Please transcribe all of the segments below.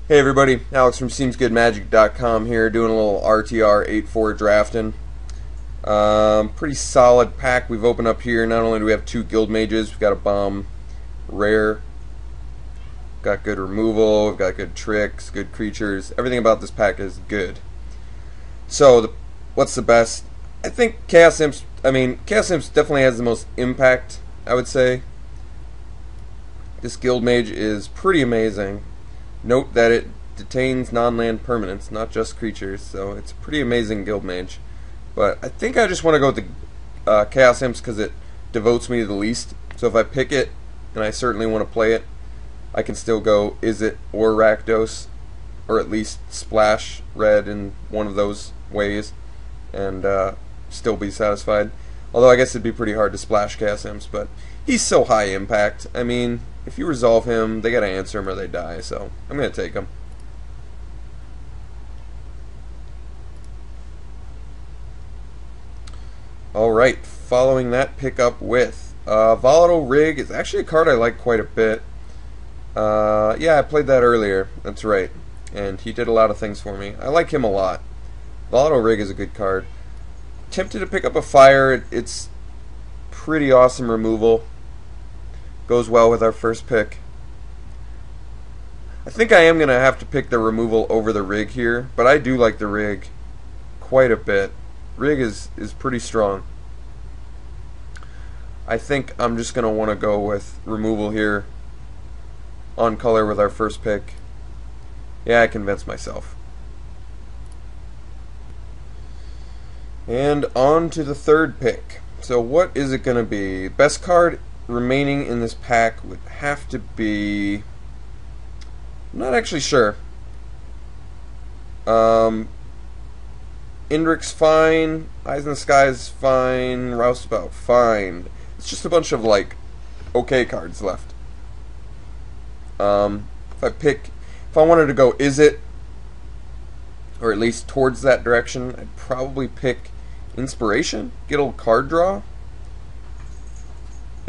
Hey everybody, Alex from SeemsGoodMagic.com here, doing a little RTR 8-4 drafting. Pretty solid pack we've opened up here. Not only do we have two guild mages, we've got a bomb rare, got good removal, we've got good tricks, good creatures. Everything about this pack is good. So, what's the best? I think Chaos Imps definitely has the most impact, I would say. This guild mage is pretty amazing. Note that it detains non-land permanents, not just creatures, so it's a pretty amazing guild mage. But I think I just want to go with the Chaos Imps because it devotes me to the least. So if I pick it, and I certainly want to play it, I can still go Izzet or Rakdos, or at least splash red in one of those ways, and still be satisfied. Although I guess it'd be pretty hard to splash Chaos Imps, but he's so high impact. I mean, if you resolve him, they gotta answer him or they die, so I'm gonna take him. Alright, following that, pick up with Volatile Rig is actually a card I like quite a bit. Yeah, I played that earlier, that's right. And he did a lot of things for me. I like him a lot. Volatile Rig is a good card. Tempted to pick up a Fire, it's pretty awesome removal. Goes well with our first pick. I think I am going to have to pick the removal over the Rig here, but I do like the Rig quite a bit. Rig is pretty strong. I think I'm just going to want to go with removal here on color with our first pick. Yeah, I convinced myself. And on to the third pick. So what is it going to be? Best card remaining in this pack would have to be... I'm not actually sure. Indrik's fine. Eyes in the Sky is fine. Roustabout fine. It's just a bunch of like okay cards left. If I wanted to go Izzet, or at least towards that direction, I'd probably pick Inspiration. Get a little card draw.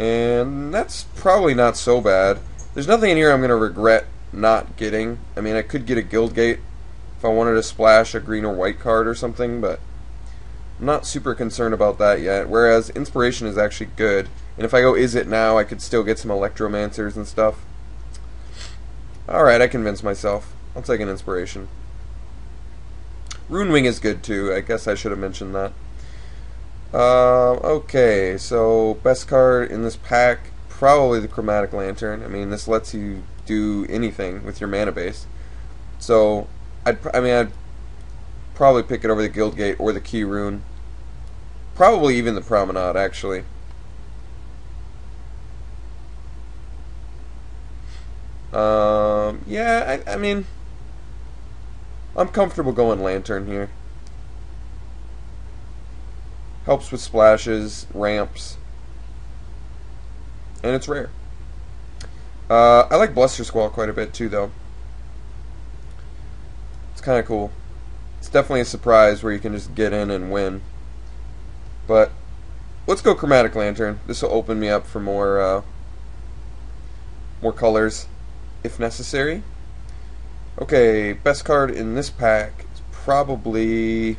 And that's probably not so bad. There's nothing in here I'm going to regret not getting. I mean, I could get a Guildgate if I wanted to splash a green or white card or something, but I'm not super concerned about that yet. Whereas Inspiration is actually good. And if I go Izzet now, I could still get some Electromancers and stuff. Alright, I convinced myself. I'll take an Inspiration. Runewing is good too. I guess I should have mentioned that. Okay, so best card in this pack, probably the Chromatic Lantern. I mean, this lets you do anything with your mana base. So, I'd probably pick it over the Guildgate or the Key Rune. Probably even the Promenade, actually. Yeah, I mean, I'm comfortable going Lantern here. Helps with splashes, ramps, and it's rare. I like Bluster Squall quite a bit too, though. It's kind of cool. It's definitely a surprise where you can just get in and win. But let's go Chromatic Lantern. This will open me up for more colors, if necessary. Okay, best card in this pack is probably...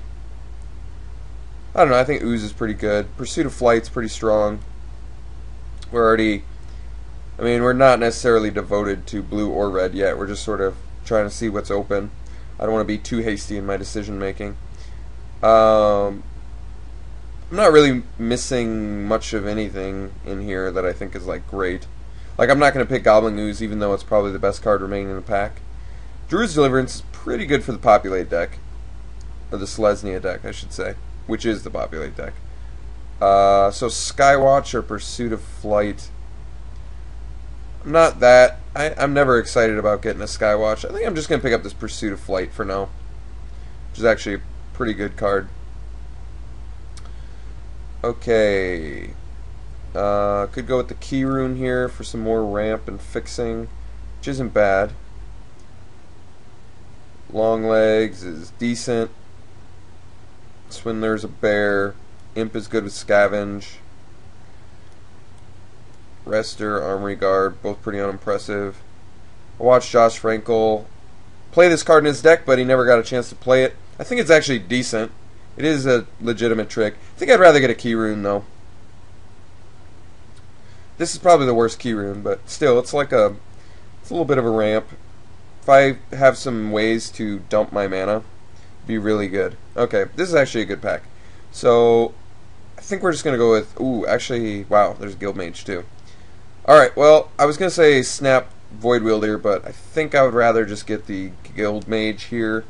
I don't know, I think Ooze is pretty good. Pursuit of Flight's pretty strong. We're not necessarily devoted to blue or red yet. We're just sort of trying to see what's open. I don't want to be too hasty in my decision making. I'm not really missing much of anything in here that I think is like great. Like, I'm not going to pick Goblin Ooze, even though it's probably the best card remaining in the pack. Druid's Deliverance is pretty good for the Populate deck. Or the Selesnya deck, I should say. Which is the Populate deck. So Skywatch or Pursuit of Flight. I'm not that. I'm never excited about getting a Skywatch. I think I'm just going to pick up this Pursuit of Flight for now. Which is actually a pretty good card. Okay. Could go with the Key Rune here for some more ramp and fixing. Which isn't bad. Long Legs is decent. Swindler's a bear. Imp is good with Scavenge. Rester, Armory Guard, both pretty unimpressive. I watched Josh Frankel play this card in his deck, but he never got a chance to play it. I think it's actually decent. It is a legitimate trick. I think I'd rather get a key rune though. This is probably the worst key rune, but still, it's a little bit of a ramp. If I have some ways to dump my mana, it'd be really good. Okay, this is actually a good pack. So I think we're just gonna go with. Ooh, actually, wow, there's Guild Mage too. All right, well, I was gonna say Snap Void Wielder, but I think I would rather just get the Guild Mage here.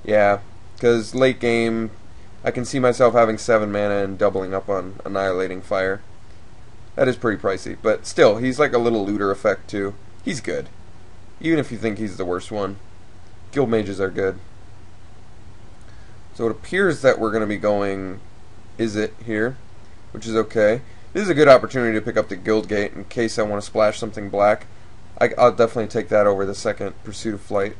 Yeah, because late game, I can see myself having 7 mana and doubling up on Annihilating Fire. That is pretty pricey, but still, he's like a little looter effect too. He's good, even if you think he's the worst one. Guild Mages are good. So it appears that we're going to be going Izzet here, which is okay. This is a good opportunity to pick up the Guild Gate in case I want to splash something black. I'll definitely take that over the second Pursuit of Flight.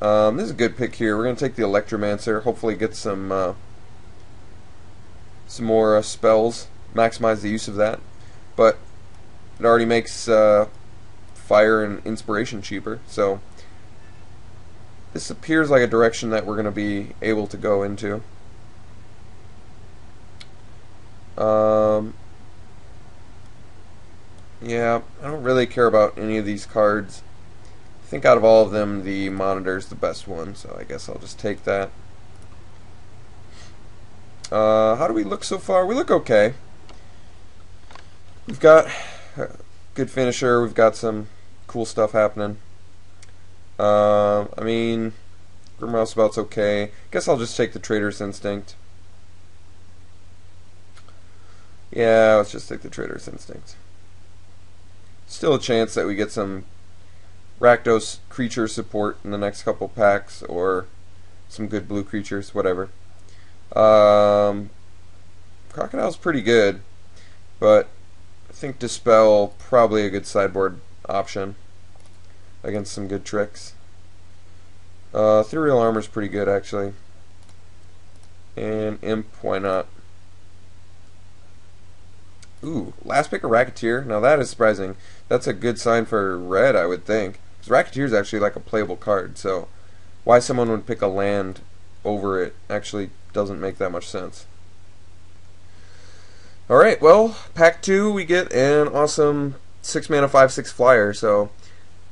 This is a good pick here. We're going to take the Electromancer, hopefully get some more spells, maximize the use of that. But it already makes Fire and Inspiration cheaper, so this appears like a direction that we're going to be able to go into. Yeah, I don't really care about any of these cards. I think out of all of them, the Monitor's the best one, so I guess I'll just take that. How do we look so far? We look okay. We've got a good finisher. We've got some cool stuff happening. I mean, Grim Rouseabout's okay. Guess I'll just take the Trader's Instinct. Yeah, let's just take the Trader's Instinct. Still a chance that we get some Rakdos creature support in the next couple packs, or some good blue creatures, whatever. Crocodile's pretty good, but I think Dispel probably a good sideboard option against some good tricks. Ethereal Armor's pretty good actually, and Imp, why not? Ooh, last pick a Racketeer. Now that is surprising. That's a good sign for red, I would think, because Racketeer is actually like a playable card. So why someone would pick a land over it actually doesn't make that much sense. Alright, well, pack 2 we get an awesome 6 mana 5/6 flyer. So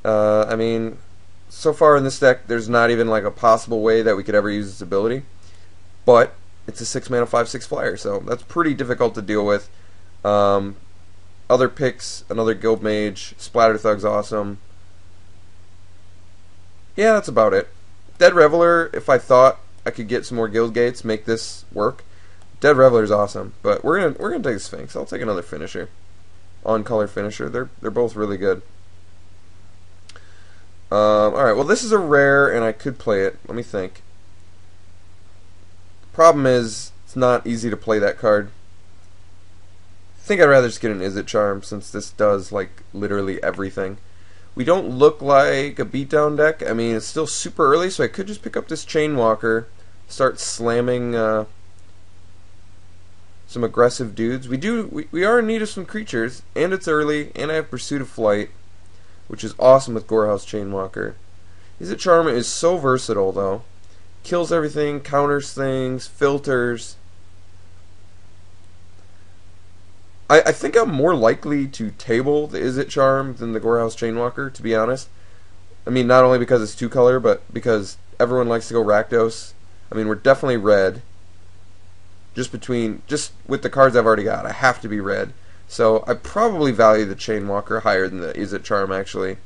I mean, so far in this deck there's not even like a possible way that we could ever use this ability, but it's a 6 mana 5/6 flyer, so that's pretty difficult to deal with. Other picks, another Guild Mage, Splatter Thug's awesome. Yeah, that's about it. Dead Reveler, if I thought I could get some more Guild Gates, make this work. Dead Reveler's awesome, but we're gonna take Sphinx. I'll take another finisher, on color finisher. They're both really good. All right, well this is a rare, and I could play it. Let me think. Problem is, it's not easy to play that card. I think I'd rather just get an Izzet Charm, since this does like literally everything. We don't look like a beatdown deck. I mean, it's still super early, so I could just pick up this Chainwalker, start slamming some aggressive dudes. We are in need of some creatures, and it's early, and I have Pursuit of Flight, which is awesome with Gorehouse Chainwalker. Izzet Charm is so versatile, though. Kills everything, counters things, filters. I think I'm more likely to table the Izzet Charm than the Gorehouse Chainwalker, to be honest. I mean, not only because it's 2-color, but because everyone likes to go Rakdos. I mean, we're definitely red. Just with the cards I've already got, I have to be red. So I probably value the Chainwalker higher than the Izzet Charm, actually.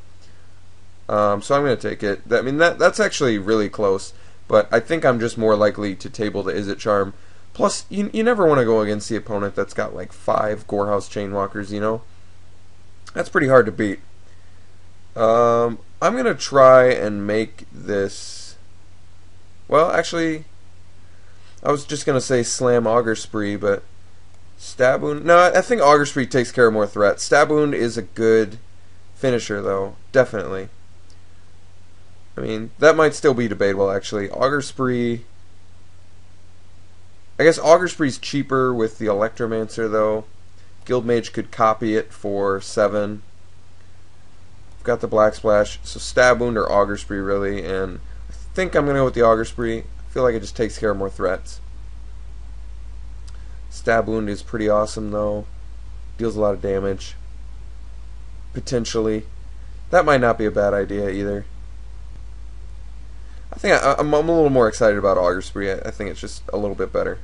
So I'm going to take it. I mean, that's actually really close. But I think I'm just more likely to table the Izzet Charm. Plus, you never want to go against the opponent that's got like 5 Gorehouse Chainwalkers, you know? That's pretty hard to beat. I'm going to try and make this... Well, actually, I was just going to say Slam Augur Spree, but Stab Wound... No, I think Augur Spree takes care of more threats. Stab Wound is a good finisher, though. Definitely. I mean, that might still be debatable, actually. Augur Spree... I guess Augur Spree's cheaper with the Electromancer, though. Guild Mage could copy it for 7. got the Black Splash, so Stab Wound or Auger Spree really, and I think I'm going to go with the Auger Spree. I feel like it just takes care of more threats. Stab Wound is pretty awesome though. Deals a lot of damage. Potentially. That might not be a bad idea either. I think I'm a little more excited about Auger Spree. I think it's just a little bit better.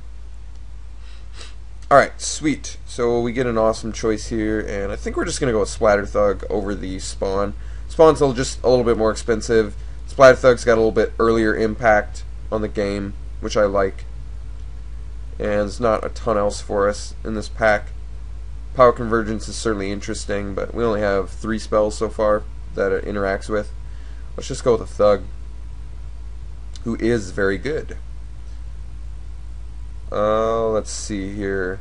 Alright, sweet. So we get an awesome choice here, and I think we're just going to go with Splatter Thug over the Spawn. Spawn's just a little bit more expensive. Splatter Thug's got a little bit earlier impact on the game, which I like. And there's not a ton else for us in this pack. Power Convergence is certainly interesting, but we only have 3 spells so far that it interacts with. Let's just go with a Thug, who is very good. Let's see here.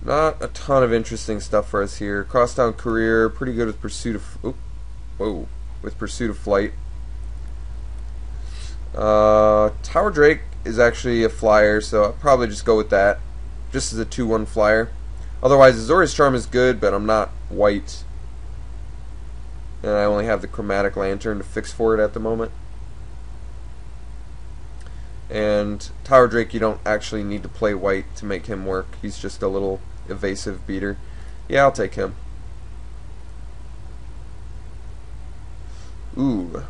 Not a ton of interesting stuff for us here. Crosstown Career, pretty good with Pursuit of with Pursuit of Flight. Tower Drake is actually a flyer, so I'll probably just go with that, just as a 2/1 flyer. Otherwise, Azorius Charm is good, but I'm not white, and I only have the Chromatic Lantern to fix for it at the moment. And Tower Drake, you don't actually need to play white to make him work. He's just a little evasive beater. Yeah, I'll take him. Ooh.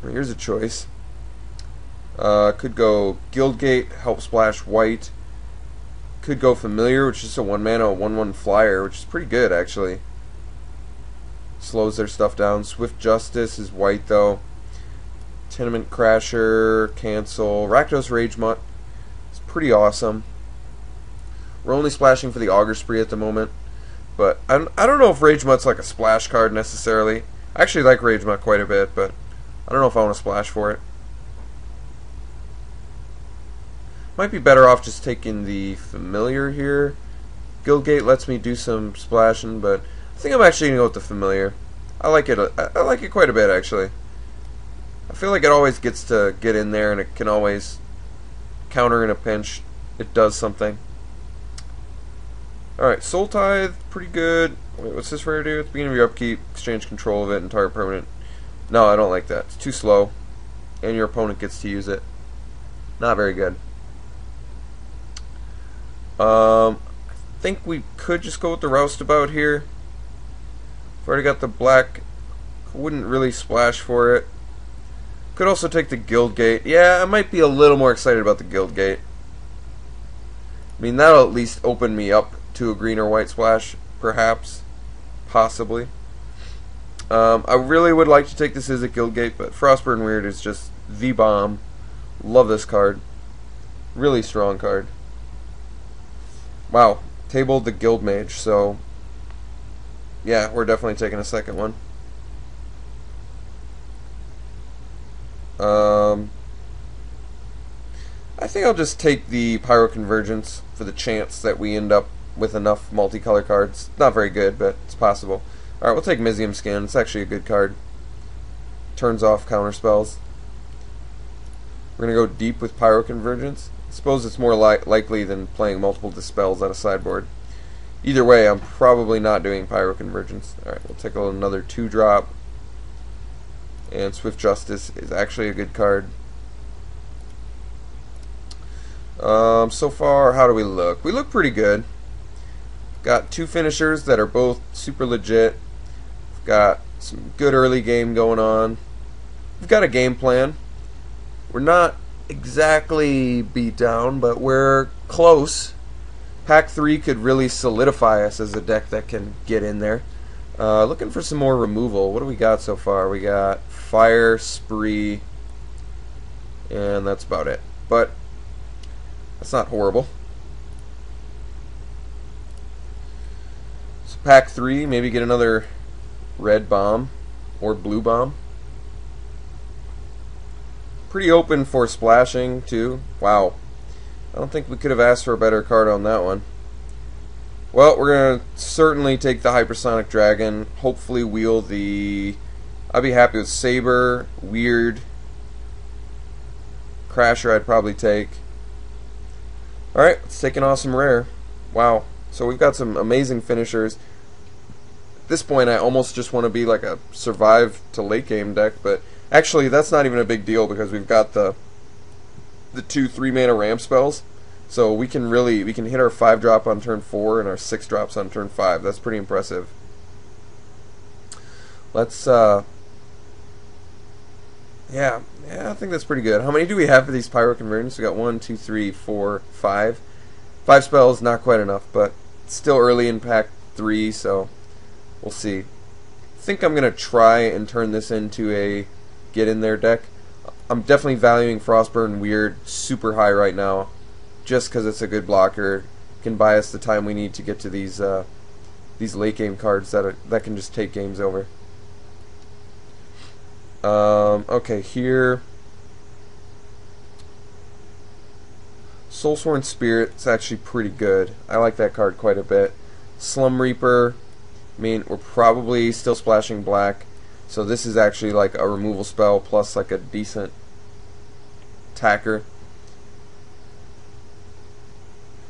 Here's a choice. Could go Guildgate, help splash white. Could go Familiar, which is a 1-mana, 1/1 flyer, which is pretty good actually. Slows their stuff down. Swift Justice is white though. Tenement Crasher, cancel. Rakdos Ragemutt. It's pretty awesome. We're only splashing for the Auger Spree at the moment, but I don't know if Ragemutt's like a splash card necessarily. I actually like Ragemutt quite a bit, but I don't know if I want to splash for it. Might be better off just taking the Familiar here. Guildgate lets me do some splashing, but I think I'm actually going to go with the Familiar. I like it. I like it quite a bit actually. I feel like it always gets to get in there, and it can always counter in a pinch. It does something. Alright, Soul Tithe, pretty good. Wait, what's this rare do? At the beginning of your upkeep, exchange control of it and target permanent. No, I don't like that. It's too slow, and your opponent gets to use it. Not very good. I think we could just go with the Roustabout here. I've already got the black. I wouldn't really splash for it. Could also take the Guildgate. Yeah, I might be a little more excited about the Guildgate. I mean, that'll at least open me up to a green or white splash, perhaps, possibly. I really would like to take this as a Guildgate, but Frostburn Weird is just the bomb. Love this card. Really strong card. Wow, tabled the Guild Mage, so yeah, we're definitely taking a second one. I think I'll just take the Pyro Convergence for the chance that we end up with enough multicolor cards. Not very good, but it's possible. Alright, we'll take Mizium Skin. It's actually a good card. Turns off counter spells. We're going to go deep with Pyro Convergence. I suppose it's more likely than playing multiple Dispels out of sideboard. Either way, I'm probably not doing Pyro Convergence. Alright, we'll take another 2-drop. And Swift Justice is actually a good card. So far, how do we look? We look pretty good. Got 2 finishers that are both super legit. We've got some good early game going on. We've got a game plan. We're not exactly beat down, but we're close. Pack 3 could really solidify us as a deck that can get in there. Looking for some more removal. What do we got so far? We got Fire, Spree, and that's about it. But that's not horrible. So pack 3, maybe get another red bomb or blue bomb. Pretty open for splashing too. Wow. I don't think we could have asked for a better card on that one. Well, we're going to certainly take the Hypersonic Dragon. Hopefully wheel the... I'd be happy with Saber, Weird, Crasher I'd probably take. Alright, let's take an awesome rare. Wow. So we've got some amazing finishers. this point, I almost just want to be like a survive to late game deck, but actually that's not even a big deal because we've got the 2 3-mana ramp spells, so we can hit our 5-drop on turn 4 and our 6-drops on turn 5. That's pretty impressive. Let's yeah, I think that's pretty good. How many do we have for these Pyro Convergence? We got 1, 2, 3, 4, 5. 5 spells, not quite enough, but still early in pack 3, so we'll see. I think I'm gonna try and turn this into a get in there deck. I'm definitely valuing Frostburn Weird super high right now, just because it's a good blocker. Can buy us the time we need to get to these late game cards that can just take games over. Okay, here Soulsworn Spirit's actually pretty good. I like that card quite a bit. Slum Reaper, I mean, we're probably still splashing black, so this is actually like a removal spell plus like a decent attacker.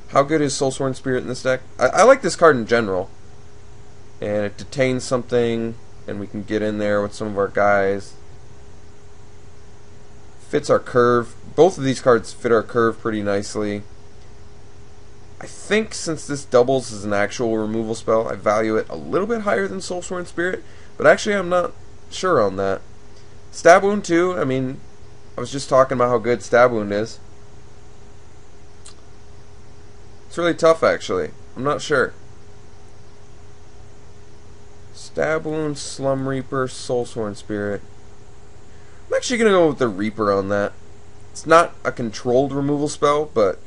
How good is Soulsworn Spirit in this deck? I like this card in general, and it detains something, and we can get in there with some of our guys. Fits our curve. Both of these cards fit our curve pretty nicely. I think since this doubles as an actual removal spell, I value it a little bit higher than Soulsworn Spirit, but actually I'm not sure on that. Stab Wound too, I mean, I was just talking about how good Stab Wound is. It's really tough actually. I'm not sure. Stab Wound, Slum Reaper, Soulsworn Spirit. I'm actually going to go with the Reaper on that. It's not a controlled removal spell, but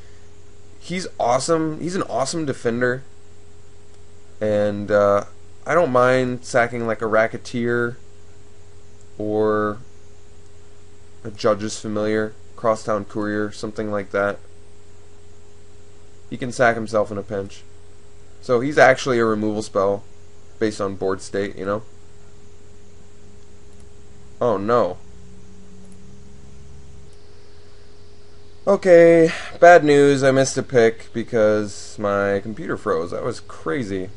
he's awesome. He's an awesome defender. And I don't mind sacking like a Racketeer or a Judge's Familiar, Crosstown Courier, something like that. He can sack himself in a pinch. So he's actually a removal spell based on board state, you know? Oh no. Okay, bad news. I missed a pick because my computer froze. That was crazy.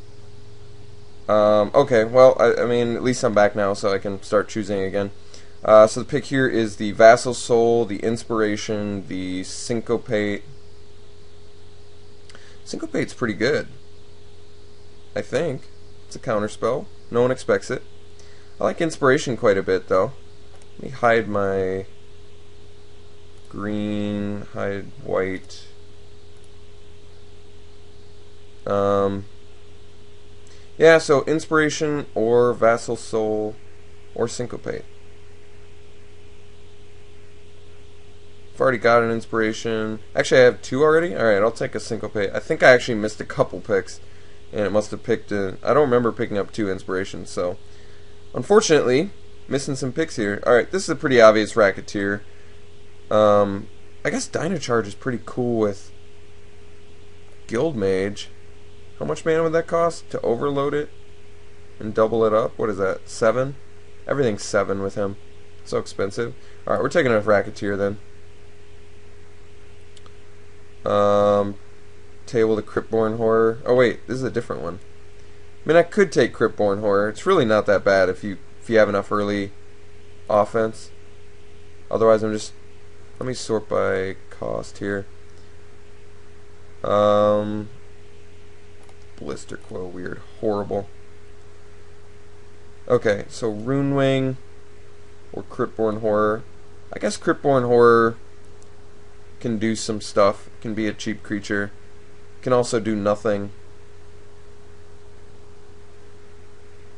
Okay, well, I mean, at least I'm back now, so I can start choosing again. So the pick here is the Vassal Soul, the Inspiration, the Syncopate. Syncopate's pretty good, I think. It's a counter spell. No one expects it. I like Inspiration quite a bit, though. Let me hide my green, hide white. Yeah, so Inspiration or Vassal Soul or Syncopate. I've already got an Inspiration. Actually, I have 2 already. Alright, I'll take a Syncopate. I think I actually missed a couple picks, and it must have picked a... I don't remember picking up 2 Inspirations, so... Unfortunately, missing some picks here. Alright, this is a pretty obvious Racketeer. I guess Dynacharge is pretty cool with Guild Mage. How much mana would that cost to overload it and double it up? What is that, 7? Everything's 7 with him. So expensive. Alright, we're taking a Racketeer then. Table the Cryptborn Horror. Oh wait, this is a different one. I mean, I could take Cryptborn Horror. It's really not that bad if you have enough early offense. Otherwise, I'm just... Let me sort by cost here. Blister Coil, weird, horrible. Okay, so Runewing or Cryptborn Horror. I guess Cryptborn Horror can do some stuff. Can be a cheap creature. Can also do nothing.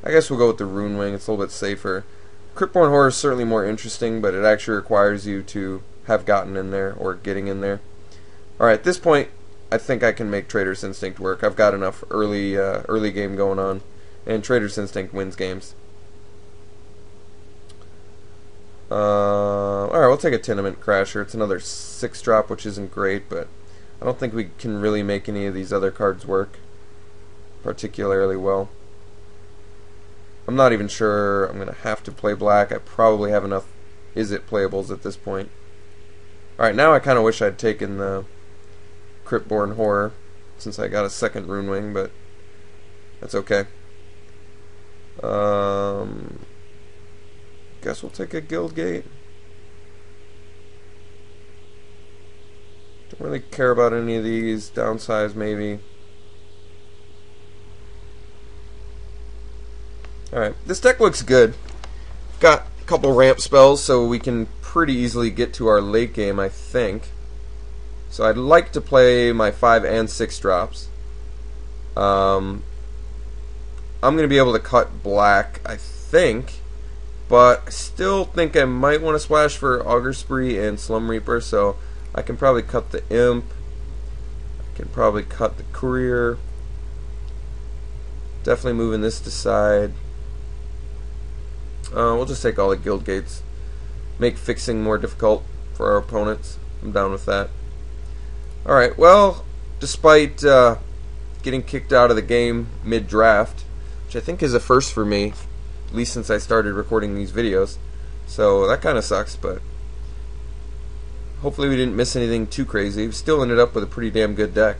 I guess we'll go with the Runewing. It's a little bit safer. Cryptborn Horror is certainly more interesting, but it actually requires you to have gotten in there or getting in there. Alright, at this point, I think I can make Trader's Instinct work. I've got enough early game going on, and Trader's Instinct wins games. Alright, we'll take a Tenement Crasher. It's another 6-drop, which isn't great, but I don't think we can really make any of these other cards work particularly well. I'm not even sure I'm going to have to play black. I probably have enough Is-It playables at this point. Alright, now I kind of wish I'd taken the Cryptborn Horror, since I got a second Runewing, but that's okay. Guess we'll take a Guildgate. Don't really care about any of these. Downsize maybe. Alright, this deck looks good. Got a couple ramp spells, so we can pretty easily get to our late game, I think. So I'd like to play my 5 and 6 drops. I'm going to be able to cut black, I think. But I still think I might want to splash for Augur Spree and Slum Reaper, so I can probably cut the Imp. I can probably cut the Courier. Definitely moving this to side. We'll just take all the guild gates. Make fixing more difficult for our opponents. I'm down with that. Alright, well, despite getting kicked out of the game mid-draft, which I think is a first for me, at least since I started recording these videos, so that kind of sucks, but hopefully we didn't miss anything too crazy. We still ended up with a pretty damn good deck.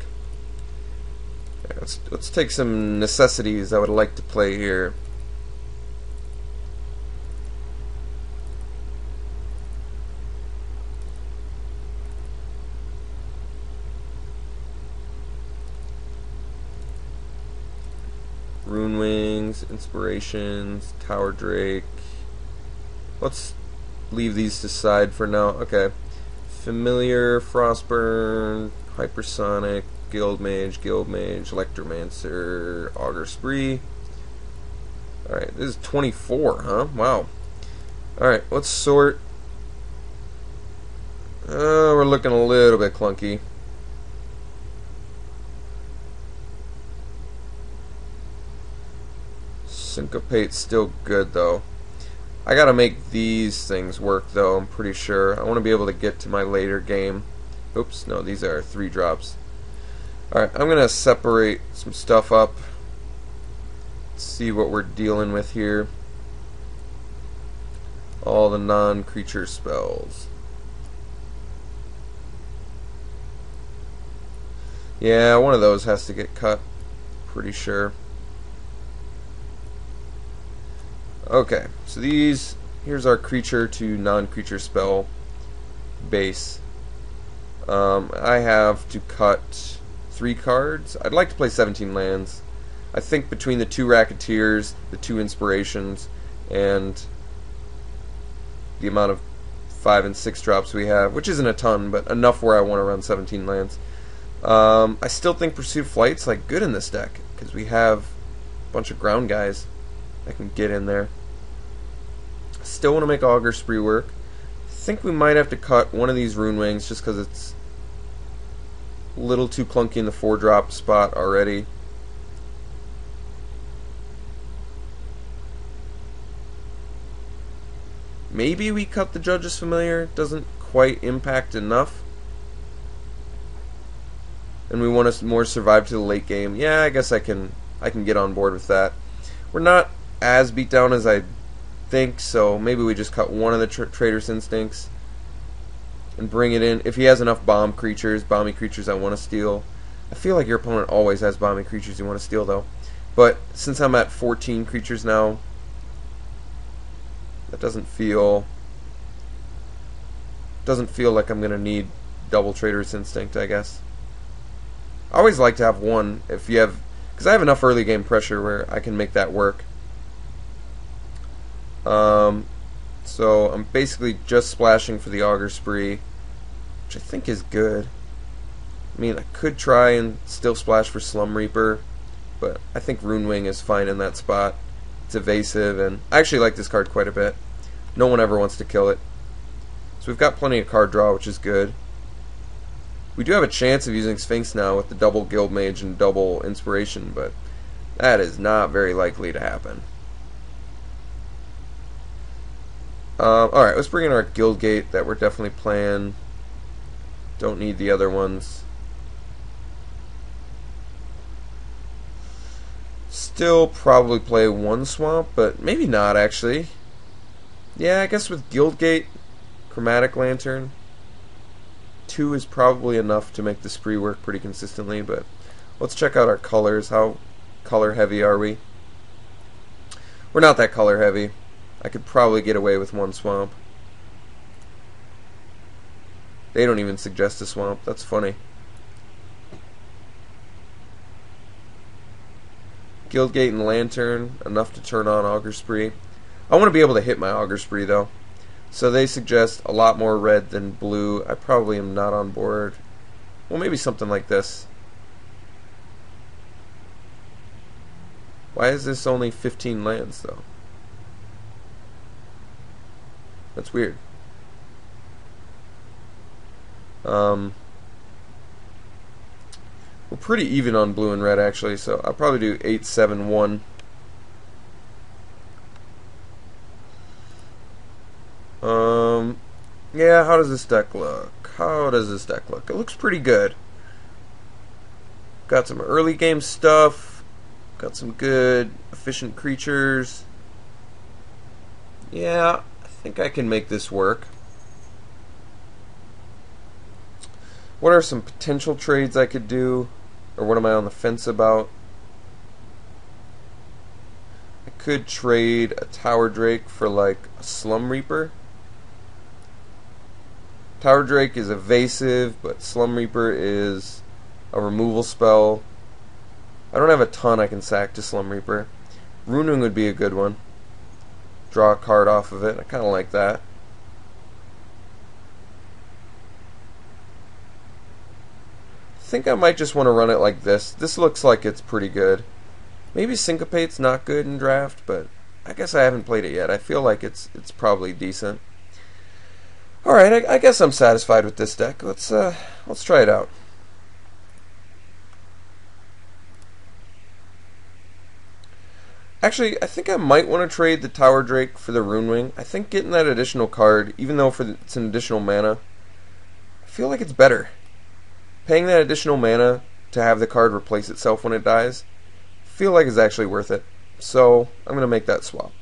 Yeah, let's take some necessities I would like to play here. Rune Wings, Inspirations, Tower Drake. Let's leave these to side for now. Okay. Familiar, Frostburn, Hypersonic, Guildmage, Electromancer, Augur Spree. Alright, this is 24, huh? Wow. Alright, let's sort. We're looking a little bit clunky. Syncopate's still good though. I gotta make these things work though, I'm pretty sure. I want to be able to get to my later game. Oops, no, these are 3 drops. Alright, I'm gonna separate some stuff up. See what we're dealing with here. All the non-creature spells. Yeah, one of those has to get cut. Pretty sure. Okay, so here's our creature to non-creature spell base. I have to cut 3 cards. I'd like to play 17 lands. I think between the 2 Racketeers, the 2 Inspirations, and the amount of 5 and 6 drops we have, which isn't a ton, but enough where I want to run 17 lands. I still think Pursuit Flight's like good in this deck, because we have a bunch of ground guys that can get in there. Still want to make Augur Spree work. I think we might have to cut one of these Rune Wings just because it's a little too clunky in the 4-drop spot already. Maybe we cut the Judge's Familiar. Doesn't quite impact enough. And we want to more survive to the late game. Yeah, I guess I can get on board with that. We're not as beat down as I think, so maybe we just cut one of the Trader's Instincts and bring it in. If he has enough bomby creatures I want to steal. I feel like your opponent always has bomby creatures you want to steal though. But since I'm at 14 creatures now, that doesn't feel like I'm gonna need double Trader's Instinct, I guess. I always like to have one if you have, because I have enough early game pressure where I can make that work. So I'm basically just splashing for the Augur Spree, which I think is good. I mean, I could try and still splash for Slum Reaper, but I think Rune Wing is fine in that spot. It's evasive, and I actually like this card quite a bit. No one ever wants to kill it. So we've got plenty of card draw, which is good. We do have a chance of using Sphinx now with the double Guildmage and double Inspiration, but that is not very likely to happen. Alright, let's bring in our Guildgate that we're definitely playing. Don't need the other ones. Still probably play 1 Swamp, but maybe not actually. Yeah, I guess with Guildgate, Chromatic Lantern, 2 is probably enough to make the spree work pretty consistently, but let's check out our colors. How color heavy are we? We're not that color heavy. I could probably get away with one swamp. They don't even suggest a swamp. That's funny. Guildgate and Lantern, enough to turn on Augur Spree. I want to be able to hit my Augur Spree though. So they suggest a lot more red than blue. I probably am not on board. Well, maybe something like this. Why is this only 15 lands though? That's weird. We're pretty even on blue and red actually, so I'll probably do 8-7-1. Yeah, how does this deck look? How does this deck look? It looks pretty good. Got some early game stuff. Got some good, efficient creatures. Yeah, I think I can make this work. What are some potential trades I could do? Or what am I on the fence about? I could trade a Tower Drake for like a Slum Reaper. Tower Drake is evasive, but Slum Reaper is a removal spell. I don't have a ton I can sack to Slum Reaper. Rune would be a good one. Draw a card off of it. I kind of like that. I think I might just want to run it like this. This looks like it's pretty good. Maybe Syncopate's not good in draft, but I guess I haven't played it yet. I feel like it's probably decent. Alright, I guess I'm satisfied with this deck. Let's try it out. Actually, I think I might want to trade the Tower Drake for the Runewing. I think getting that additional card, even though it's an additional mana, I feel like it's better. Paying that additional mana to have the card replace itself when it dies, I feel like it's actually worth it. So, I'm going to make that swap.